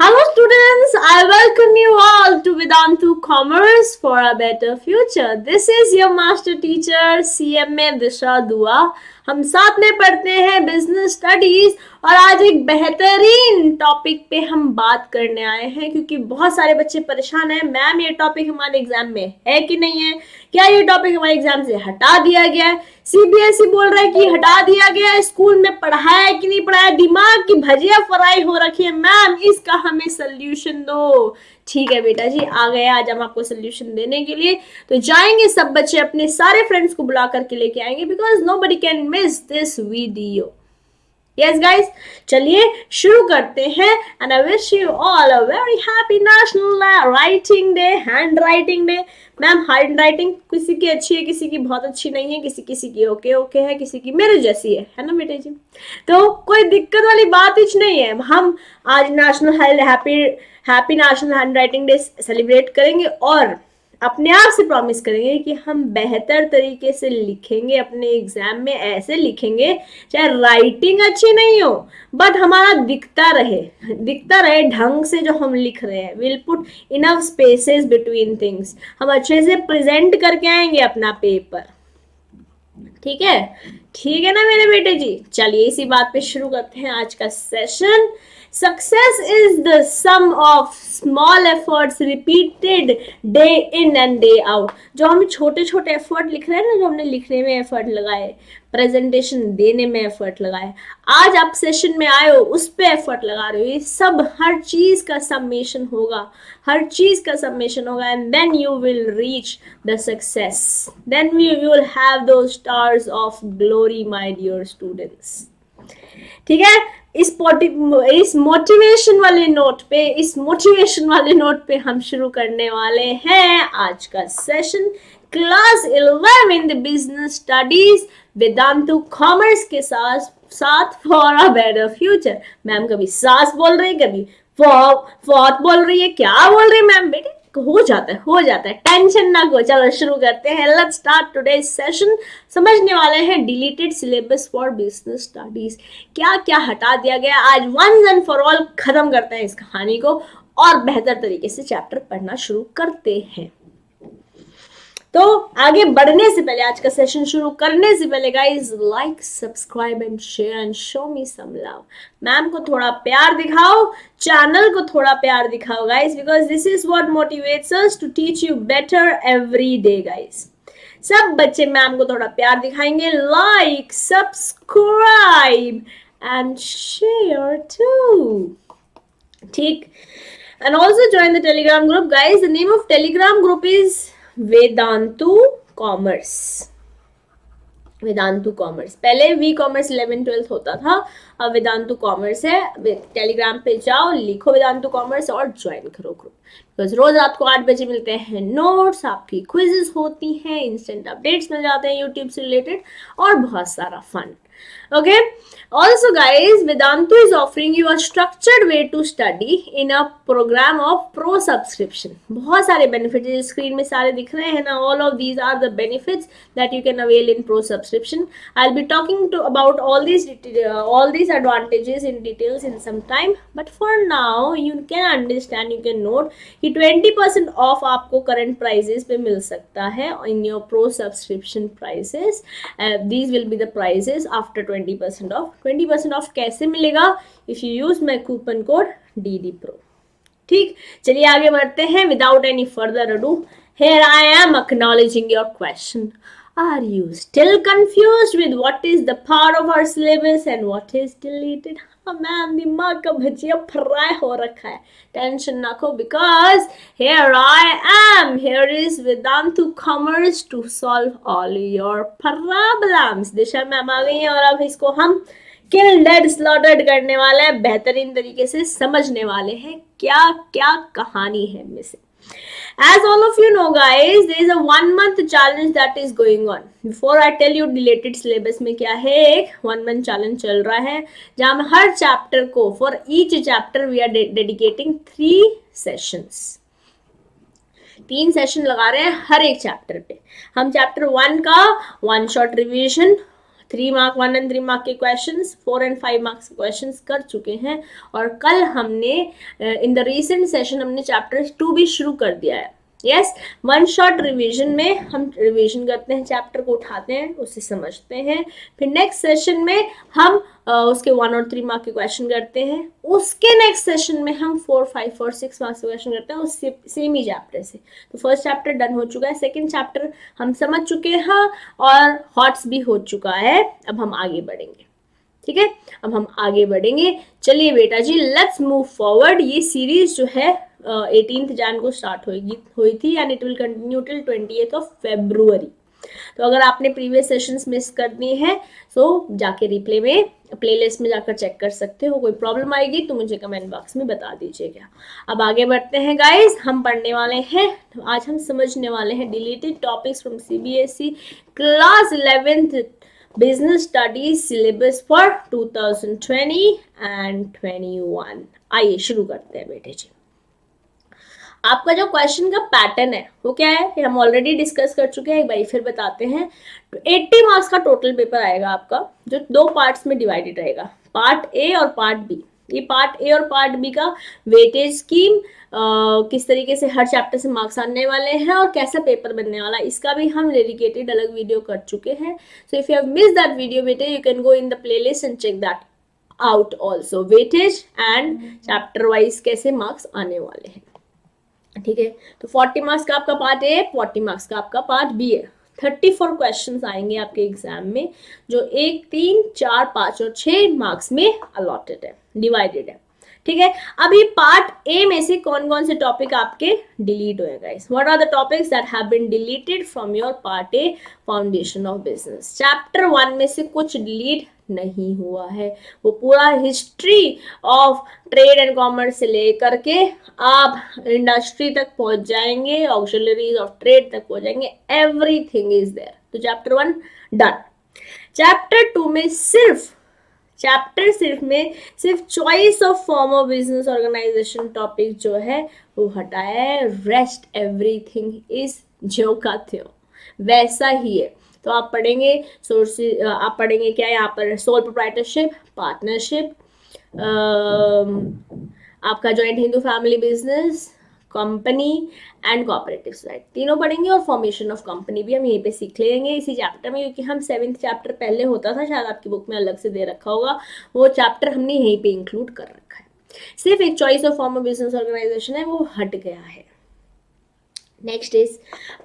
Hello students, I welcome you all to Vedantu Commerce for a better future. This is your master teacher CMA Disha Dua. हम साथ में पढ़ते हैं business studies और आज एक बेहतरीन टॉपिक पे हम बात करने आए हैं क्योंकि बहुत सारे बच्चे परेशान हैं। मैम ये टॉपिक हमारे एग्जाम में है कि नहीं है, क्या ये टॉपिक हमारे एग्जाम से हटा दिया गया है, सीबीएसई बोल रहा है कि हटा दिया गया है, स्कूल में पढ़ाया है कि नहीं पढ़ाया, दिमाग की भजिया फ्राई हो रखी है। मैम इसका हमें सोल्यूशन दो। ठीक है बेटा जी, आ गए आज हम आपको सोल्यूशन देने के लिए। तो जाएंगे सब बच्चे अपने सारे फ्रेंड्स को बुला करके लेके आएंगे because nobody can miss this video. Yes guys, चलिए शुरू करते हैं। And I wish you all a very happy national writing day, hand writing day. Ma'am hand writing किसी की अच्छी है, किसी की बहुत अच्छी नहीं है, किसी किसी की ओके ओके है, किसी की मेरे जैसी है ना बेटे जी। तो कोई दिक्कत वाली बात ही नहीं है। हम आज national happy national hand writing day celebrate करेंगे और अपने आप से प्रॉमिस करेंगे कि हम बेहतर तरीके से लिखेंगे, अपने एग्जाम में ऐसे लिखेंगे चाहे राइटिंग अच्छी नहीं हो बट हमारा दिखता रहे ढंग से जो हम लिख रहे हैं। Will put enough spaces between things, हम अच्छे से प्रेजेंट करके आएंगे अपना पेपर। ठीक है ना मेरे बेटे जी। चलिए इसी बात पे शुरू करते हैं आज का session. Success is the sum of small efforts repeated day in and day out. जो हम छोटे छोटे एफर्ट लिख रहे हैं ना, जो हमने लिखने में एफर्ट लगाए, प्रेजेंटेशन देने में एफर्ट लगाए, आज आप सेशन में आए हो उस पे एफर्ट लगा रहे हो, ये सब हर चीज का सम्मेशन होगा, and then you will reach the success, then you will have those stars of glory my dear students. ठीक है, इस मोटिवेशन वाले नोट पे हम शुरू करने वाले हैं आज का session. Class 11 in the business studies Vedantu commerce के साथ for a better future. Ma'am कभी सास बोल रही, कभी फॉर्थ बोल रही है, क्या बोल रही है मैम? बेटे हो जाता है, टेंशन ना को। चलो शुरू करते हैं। Let's start today session. समझने वाले हैं deleted syllabus for business studies, क्या क्या हटा दिया गया। आज वंस एंड फॉर ऑल खत्म करते हैं इस कहानी को और बेहतर तरीके से चैप्टर पढ़ना शुरू करते हैं। तो आगे बढ़ने से पहले, आज का सेशन शुरू करने से पहले guys, like, subscribe and share and show me some love. Ma'am को थोड़ा प्यार दिखाओ, चैनल को थोड़ा प्यार दिखाओ guys, because this is what motivates us to teach you better every day guys. सब बच्चे मैम को थोड़ा प्यार दिखाएंगे। Like, subscribe and share too. ठीक, and also join the Telegram group guys. The name of Telegram group is Vedantu commerce. पहले V commerce 11-12 होता था, अब वेदांतु कॉमर्स है। टेलीग्राम पे जाओ, लिखो वेदांतु कॉमर्स और ज्वाइन करो ग्रुप। बिकॉज रोज रात को 8 बजे मिलते हैं नोट्स, आपकी क्विजेस होती हैं, इंस्टेंट अपडेट्स मिल जाते हैं यूट्यूब से रिलेटेड और बहुत सारा fun. Okay, also guys, Vedantu is offering you a structured way to study in a program of pro subscription. बहुत सारे benefits स्क्रीन में सारे दिख रहे हैं ना, all of these are the benefits that you can avail in pro subscription. I'll be talking about all these advantages in details in some time, but for now you can understand, you can note कि 20% off आपको current prices पे मिल सकता है in your pro subscription prices. These will be the prices after 20% off. 20% off कैसे मिलेगा? If you use my coupon code DDPro. ठीक, चलिए आगे बढ़ते हैं। Without any further ado, here I am acknowledging your question. Are you still confused with what is the part of our syllabus and what is deleted? Ma'am दिमाग का भजिया fry हो रखा है, टेंशन ना को, because here I am. Here is Vedantu Commerce to solve all your problems. Disha ma'am आ गई हैं और अब इसको हम किल डेड स्लॉटर्ड करने वाले हैं, बेहतरीन तरीके से समझने वाले हैं क्या क्या कहानी है इनमें से। As all of you know guys, there is a 1 month challenge that is going on. Before I tell you related syllabus में क्या है, एक 1 month challenge चल रहा है जहाँ हम हर चैप्टर को, for each chapter we are dedicating 3 sessions. 3 session लगा रहे हैं हर एक चैप्टर पे। हम चैप्टर 1 का 1 shot revision 3 mark 1 and 3 mark के क्वेश्चंस, 4 एंड 5 मार्क्स के क्वेश्चंस कर चुके हैं। और कल हमने इन द रीसेंट सेशन हमने चैप्टर 2 भी शुरू कर दिया है। यस, वन शॉट रिवीजन में हम रिवीजन करते हैं, चैप्टर को उठाते हैं, उसे समझते हैं, फिर नेक्स्ट सेशन में हम उसके 1 और 3 मार्क के क्वेश्चन करते हैं। उसके नेक्स्ट सेशन में हम 4, 5 और 6 मार्क्स के क्वेश्चन करते हैं उस सेम ही चैप्टर से। तो फर्स्ट चैप्टर डन हो चुका है, सेकेंड चैप्टर हम समझ चुके हैं और हॉट्स भी हो चुका है। अब हम आगे बढ़ेंगे, ठीक है, अब हम आगे बढ़ेंगे। चलिए बेटा जी, लेट्स मूव फॉरवर्ड। ये सीरीज जो है 18 जैन को स्टार्ट हुई थी and it will continue till 28 फरवरी। तो अगर आपने प्रीवियस सेशंस मिस कर दिए हैं तो जाके रिप्ले में प्लेलिस्ट में जाकर चेक कर सकते हो। कोई प्रॉब्लम आएगी तो मुझे कमेंट बॉक्स में बता दीजिएगा। अब आगे बढ़ते हैं गाइस, हम पढ़ने वाले हैं, आज हम समझने वाले हैं deleted topics from CBSE class 11th business studies syllabus for 2020 and 21। आइए शुरू करते हैं बेटे जी। आपका जो क्वेश्चन का पैटर्न है वो क्या है, ये हम ऑलरेडी डिस्कस कर चुके हैं, एक बार फिर बताते हैं। 80 मार्क्स का टोटल पेपर आएगा आपका, जो 2 पार्ट्स में डिवाइडेड रहेगा, पार्ट ए और पार्ट बी। ये पार्ट ए और पार्ट बी का वेटेज स्कीम, किस तरीके से हर चैप्टर से मार्क्स आने वाले हैं और कैसा पेपर बनने वाला है, इसका भी हम डेडिकेटेड अलग वीडियो कर चुके हैं। So if you have missed that video बेटे, you can go in the playlist and check that out also, weightage and chapter wise कैसे मार्क्स आने वाले हैं, ठीक है। तो 40 मार्क्स का आपका पार्ट ए, 40 मार्क्स का आपका पार्ट बी है। 34 क्वेश्चंस आएंगे आपके एग्जाम में, जो 1, 3, 4, 5 और 6 मार्क्स में अलॉटेड है, डिवाइडेड है, ठीक है। अभी पार्ट ए में से कौन कौन से टॉपिक आपके डिलीट हुए guys? What are the topics that have been deleted from your part A foundation of business? Chapter 1 में से कुछ डिलीट नहीं हुआ है, वो पूरा history of trade and commerce से लेकर के आप इंडस्ट्री तक पहुंच जाएंगे, ऑक्सिलरीज ऑफ ट्रेड तक पहुंच जाएंगे, एवरीथिंग इज देयर। तो चैप्टर 1 डन। चैप्टर 2 में सिर्फ choice of form of business organization topic जो है वो हटाया है, रेस्ट एवरीथिंग इज ज्यों का त्यों वैसा ही है। तो आप पढ़ेंगे सोर्सेज, आप पढ़ेंगे क्या यहाँ पर, सोल प्रोप्राइटरशिप, पार्टनरशिप, आपका joint Hindu family business, company and cooperative society, तीनों पढ़ेंगे। और फॉर्मेशन ऑफ कंपनी भी हम यहीं पे सीख लेंगे इसी चैप्टर में, क्योंकि हम 7th चैप्टर पहले होता था, शायद आपकी बुक में अलग से दे रखा होगा, वो चैप्टर हमने यहीं पे इंक्लूड कर रखा है। सिर्फ एक choice of form of business organization है, वो हट गया है। Next is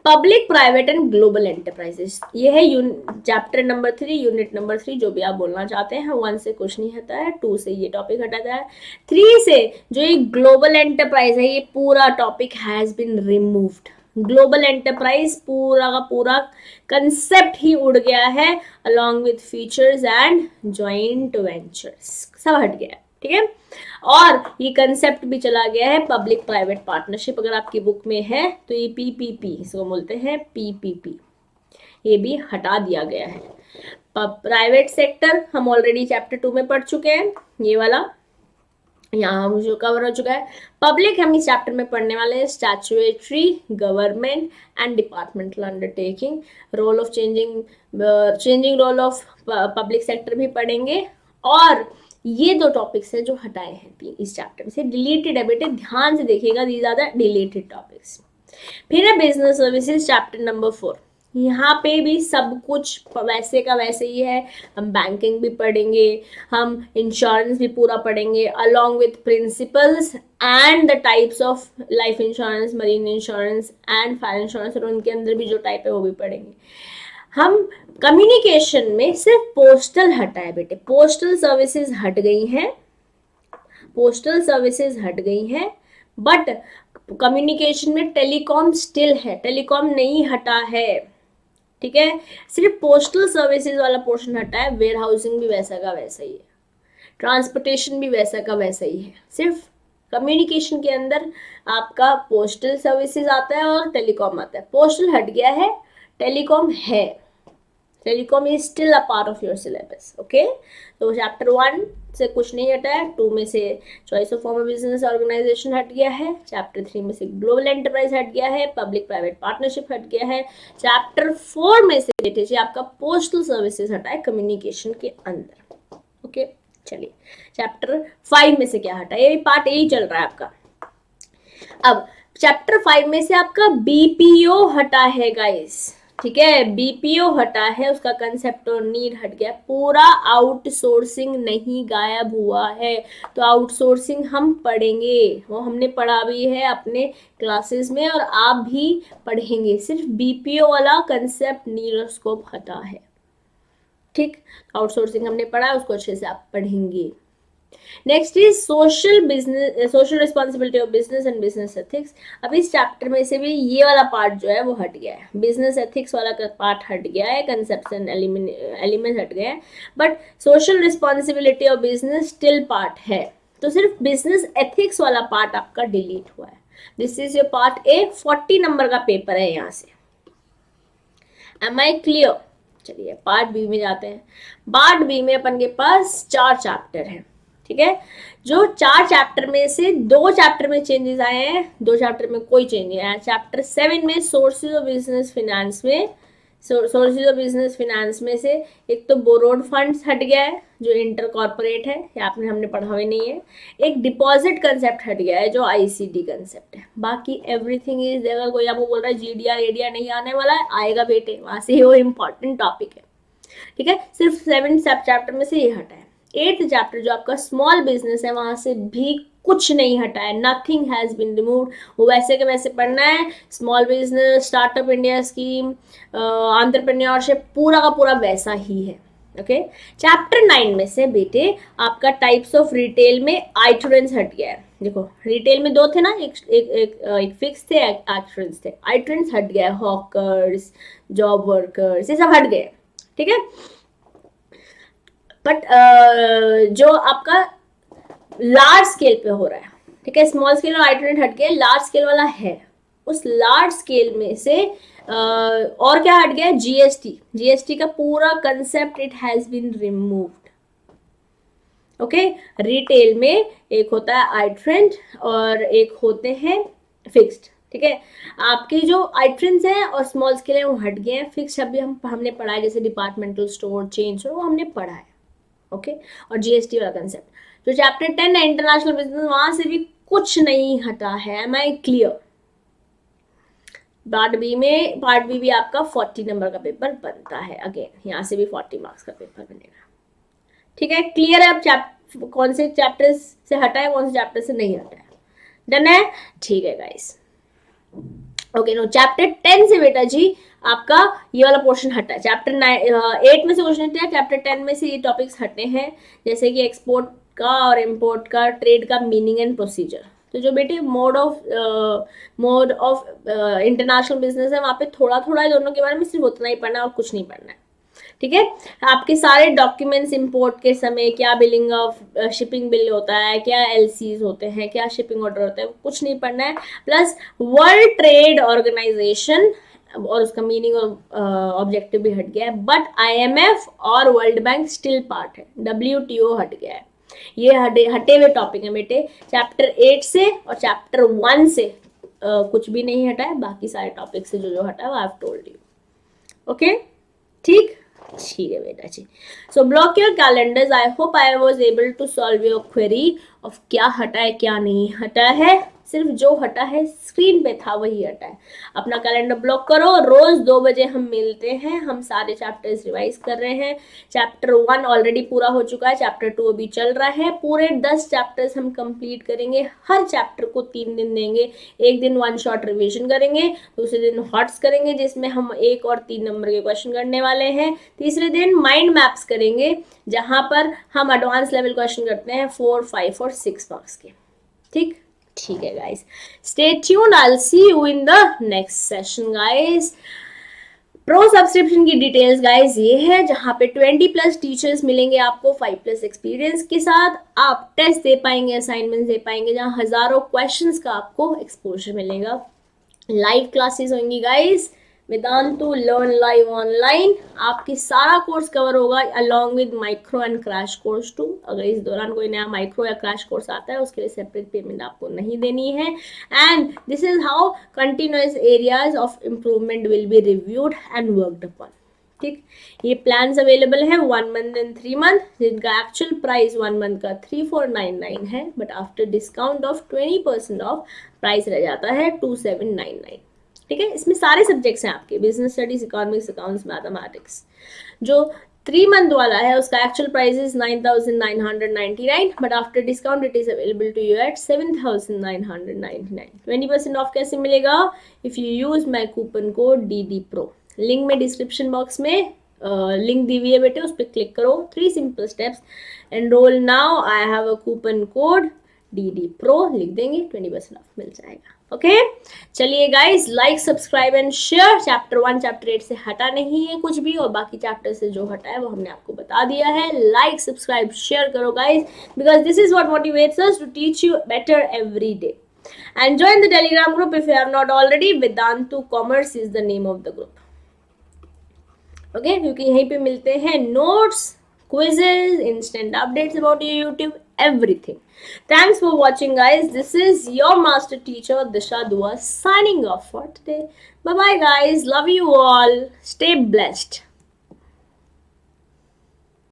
public private and global enterprises, ये है चैप्टर नंबर 3, यूनिट नंबर 3, जो भी आप बोलना चाहते हैं। 1 से कुछ नहीं हटा है, 2 से ये टॉपिक हटाता है, 3 से जो ये ग्लोबल एंटरप्राइज है, ये पूरा topic has been removed. Global enterprise पूरा का पूरा कंसेप्ट ही उड़ गया है, along with features and joint ventures, सब हट गया है, ठीक है। और ये कंसेप्ट भी चला गया है पब्लिक प्राइवेट पार्टनरशिप, अगर आपकी बुक में है तो ये PPP, इसको बोलते हैं PPP, ये भी हटा दिया गया है। प्राइवेट सेक्टर हम ऑलरेडी चैप्टर 2 में पढ़ चुके हैं, ये वाला यहाँ जो कवर हो चुका है। पब्लिक हम इस चैप्टर में पढ़ने वाले हैं, statutory, government and departmental undertaking, role of changing role of public sector भी पढ़ेंगे। और ये 2 टॉपिक्स हैं जो हटाए हैं इस चैप्टर में से, डिलीटेड है बेटे, ध्यान से देखिएगा, these are the deleted topics. फिर है बिजनेस सर्विसेज चैप्टर नंबर 4, यहाँ पे भी सब कुछ वैसे का वैसे ही है। हम बैंकिंग भी पढ़ेंगे, हम इंश्योरेंस भी पूरा पढ़ेंगे, along with principles and the types of life insurance, marine insurance and fire insurance, और उनके अंदर भी जो टाइप है वो भी पढ़ेंगे। हम कम्युनिकेशन में सिर्फ पोस्टल हटा है बेटे, पोस्टल सर्विसेज हट गई हैं, पोस्टल सर्विसेज हट गई हैं, बट कम्युनिकेशन में टेलीकॉम स्टिल है, टेलीकॉम नहीं हटा है, ठीक है। सिर्फ पोस्टल सर्विसेज वाला पोर्शन हटा है, वेयर हाउसिंग भी वैसा का वैसा ही है, ट्रांसपोर्टेशन भी वैसा का वैसा ही है। सिर्फ कम्युनिकेशन के अंदर आपका पोस्टल सर्विसेज आता है और टेलीकॉम आता है। पोस्टल हट गया है, टेलीकॉम है, telecom is still a part of your syllabus, okay. तो चैप्टर 1 से कुछ नहीं हटा है, 2 में से choice of form of business organization हट गया है, चैप्टर 3 में से ग्लोबल एंटरप्राइज हट गया है, पब्लिक प्राइवेट पार्टनरशिप हट गया है, चैप्टर 4 में से बेटे जी आपका पोस्टल सर्विसेज हटा है कम्युनिकेशन के अंदर, ओके। चलिए चैप्टर 5 में से क्या हटा, ये पार्ट यही चल रहा है आपका। अब चैप्टर 5 में से आपका बीपीओ हटा है गाइस, ठीक है, बीपीओ हटा है, उसका कंसेप्ट और नीड हट गया, पूरा आउटसोर्सिंग नहीं गायब हुआ है। तो आउटसोर्सिंग हम पढ़ेंगे, वो हमने पढ़ा भी है अपने क्लासेस में और आप भी पढ़ेंगे, सिर्फ बीपीओ वाला कंसेप्ट नीड और स्कोप हटा है, ठीक। आउटसोर्सिंग हमने पढ़ा है, उसको अच्छे से आप पढ़ेंगे। Next is social responsibility of business and business ethics. अब इस चैप्टर में से भी ये वाला पार्ट जो है वो हट गया है, बिजनेस एथिक्स वाला पार्ट हट गया है, कंसेप्ट्स एंड एलिमेंट हट गए हैं, but social responsibility of business still part है। तो सिर्फ बिजनेस एथिक्स वाला पार्ट आपका डिलीट हुआ है। This is your part A, 40 number का पेपर है यहाँ से। Am I clear? चलिए पार्ट बी में जाते हैं। पार्ट बी में अपन के पास 4 चैप्टर हैं, ठीक है। जो 4 चैप्टर में से 2 चैप्टर में चेंजेस आए हैं, 2 चैप्टर में कोई चेंज नहीं आया। चैप्टर 7 में सोर्सेज ऑफ बिजनेस फाइनेंस में, सोर्सेज ऑफ बिजनेस फाइनेंस में से एक तो बोरोड फंड्स हट गया है जो इंटर कॉर्पोरेट है, या आपने हमने पढ़ा हुआ नहीं है। एक डिपॉजिट कंसेप्ट हट गया है जो आईसीडी कंसेप्ट है। बाकी एवरीथिंग इज, अगर कोई आपको बोल रहा है जीडीआर एडीआर नहीं आने वाला है, आएगा बेटे, वहां से वो इम्पॉर्टेंट टॉपिक है, ठीक है। सिर्फ 7 चैप्टर में से ये हटा है। 8th चैप्टर जो आपका स्मॉल बिजनेस है, वहां से भी कुछ नहीं हटा है, नथिंग हैज बीन रिमूव्ड, वो वैसे के वैसे पढ़ना है। Small business, startup India scheme, entrepreneurship, पूरा का पूरा वैसा ही है, ओके। चैप्टर 9 में से बेटे आपका टाइप्स ऑफ रिटेल में आइट्रेंस हट गया है। देखो रिटेल में 2 थे ना, एक फिक्स थे, एक आइट्रेंस थे। आइट्रेंस हट गया है, हॉकर्स, जॉब वर्कर्स, ये सब हट गए, ठीक है। बट जो आपका लार्ज स्केल पे हो रहा है, ठीक है, स्मॉल स्केल और आइटरेंट हट के लार्ज स्केल वाला है, उस लार्ज स्केल में से और क्या हट गया है, जीएसटी। जीएसटी का पूरा concept it has been removed, okay. Retail में एक होता है आइट्रेंट और एक होते हैं फिक्स्ड, ठीक है। आपके जो आइट्रेंस हैं और स्मॉल स्केल है वो हट गए हैं, फिक्स्ड अभी हमने पढ़ा है, जैसे डिपार्टमेंटल स्टोर, चेन स्टोर, वो हमने पढ़ा है, ओके। और जीएसटी वाला कंसेप्ट जो चैप्टर 10 है इंटरनेशनल बिजनेस, वहां से भी कुछ नहीं हटा है, am I clear? Part B भी आपका 40 नंबर का पेपर बनता है, अगेन यहाँ से भी 40 मार्क्स का पेपर बनेगा, ठीक है। क्लियर है? अब कौन से चैप्टर से हटा है, कौन से चैप्टर से नहीं हटा है, डन है? ठीक है गाइस, ओके। नो चैप्टर 10 से बेटा जी आपका ये वाला पोर्शन हटा है। चैप्टर 8 में से क्वेश्चन थे, चैप्टर 10 में से ये टॉपिक्स हटे हैं, जैसे कि एक्सपोर्ट का और इंपोर्ट का, ट्रेड का मीनिंग एंड प्रोसीजर। तो जो बेटे मोड ऑफ इंटरनेशनल बिजनेस है, वहाँ पे थोड़ा थोड़ा दोनों के बारे में सिर्फ उतना ही पढ़ना है और कुछ नहीं पढ़ना है, ठीक है। आपके सारे डॉक्यूमेंट्स इंपोर्ट के समय क्या बिलिंग ऑफ शिपिंग बिल होता है, क्या एलसीज होते हैं, क्या शिपिंग ऑर्डर होता है, कुछ नहीं पढ़ना है। प्लस वर्ल्ड ट्रेड ऑर्गेनाइजेशन और उसका मीनिंग और ऑब्जेक्टिव भी हट गया है, बट आईएमएफ और वर्ल्ड बैंक स्टिल पार्ट है, डब्ल्यूटीओ हट गया है। ये हटे हुए टॉपिक है बेटे चैप्टर 8 से, और चैप्टर 1 से कुछ भी नहीं हटा है, बाकी सारे टॉपिक से जो हटा है वो I have told you, okay. ठीक है बेटा जी। So block your calendars. I hope I was able to solve your query of क्या हटा है क्या नहीं हटा है। सिर्फ जो हटा है स्क्रीन पे था वही हटा है। अपना कैलेंडर ब्लॉक करो। रोज 2 बजे हम मिलते हैं, हम सारे चैप्टर्स रिवाइज कर रहे हैं। चैप्टर 1 ऑलरेडी पूरा हो चुका है, चैप्टर 2 अभी चल रहा है। पूरे 10 चैप्टर्स हम कंप्लीट करेंगे। हर चैप्टर को 3 दिन देंगे। एक दिन 1 शॉट रिविजन करेंगे, दूसरे दिन हॉट्स करेंगे जिसमें हम 1 और 3 नंबर के क्वेश्चन करने वाले हैं। तीसरे दिन माइंड मैप्स करेंगे जहां पर हम एडवांस लेवल क्वेश्चन करते हैं 4, 5 और 6 मार्क्स के। ठीक है guys, stay tuned, I will see you in the next session guys. Pro subscription की डिटेल्स गाइस ये है, जहां पे 20+ टीचर्स मिलेंगे आपको 5+ एक्सपीरियंस के साथ। आप टेस्ट दे पाएंगे, असाइनमेंट दे पाएंगे, जहां हजारों क्वेश्चंस का आपको एक्सपोजर मिलेगा। लाइव क्लासेस होंगी guys Vedantu learn live online आपकी सारा कोर्स कवर होगा along with micro and crash course too. अगर इस दौरान कोई नया माइक्रो या क्रैश कोर्स आता है उसके लिए सेपरेट पेमेंट आपको नहीं देनी है। And this is how continuous areas of improvement will be reviewed and worked upon. ठीक, ये प्लान्स अवेलेबल है 1 मंथ एंड 3 मंथ, जिनका एक्चुअल प्राइस 1 मंथ का 3499 है, but after discount of 20% of price रह जाता है 2799। ठीक है, इसमें सारे सब्जेक्ट्स हैं आपके, business studies, economics, accounts, mathematics. जो 3 मंथ वाला है उसका actual price is 9999, but after discount it is available to you at 7999। 20% off कैसे मिलेगा? If you use my coupon code DD Pro। Link में डिस्क्रिप्शन बॉक्स में लिंक दी हुई है बेटे, उस पर क्लिक करो। 3 simple steps, enrol now, I have a coupon code DD Pro लिख देंगे, 20% ऑफ मिल जाएगा। ओके, चलिए guys, like, subscribe and share. Chapter 1 chapter 8 से हटा नहीं है कुछ भी, और बाकी चैप्टर से जो हटा है वो हमने आपको बता दिया है। लाइक, सब्सक्राइब, शेयर करो guys, because this is what motivates us to teach you better every day. And join the Telegram group if you have not already. Vedantu Commerce is the name of the group. Okay, क्योंकि यहीं पे मिलते हैं notes, quizzes, instant updates about YouTube, everything. Thanks for watching guys. This is your master teacher Disha Dua signing off for today. Bye bye guys. Love you all. Stay blessed.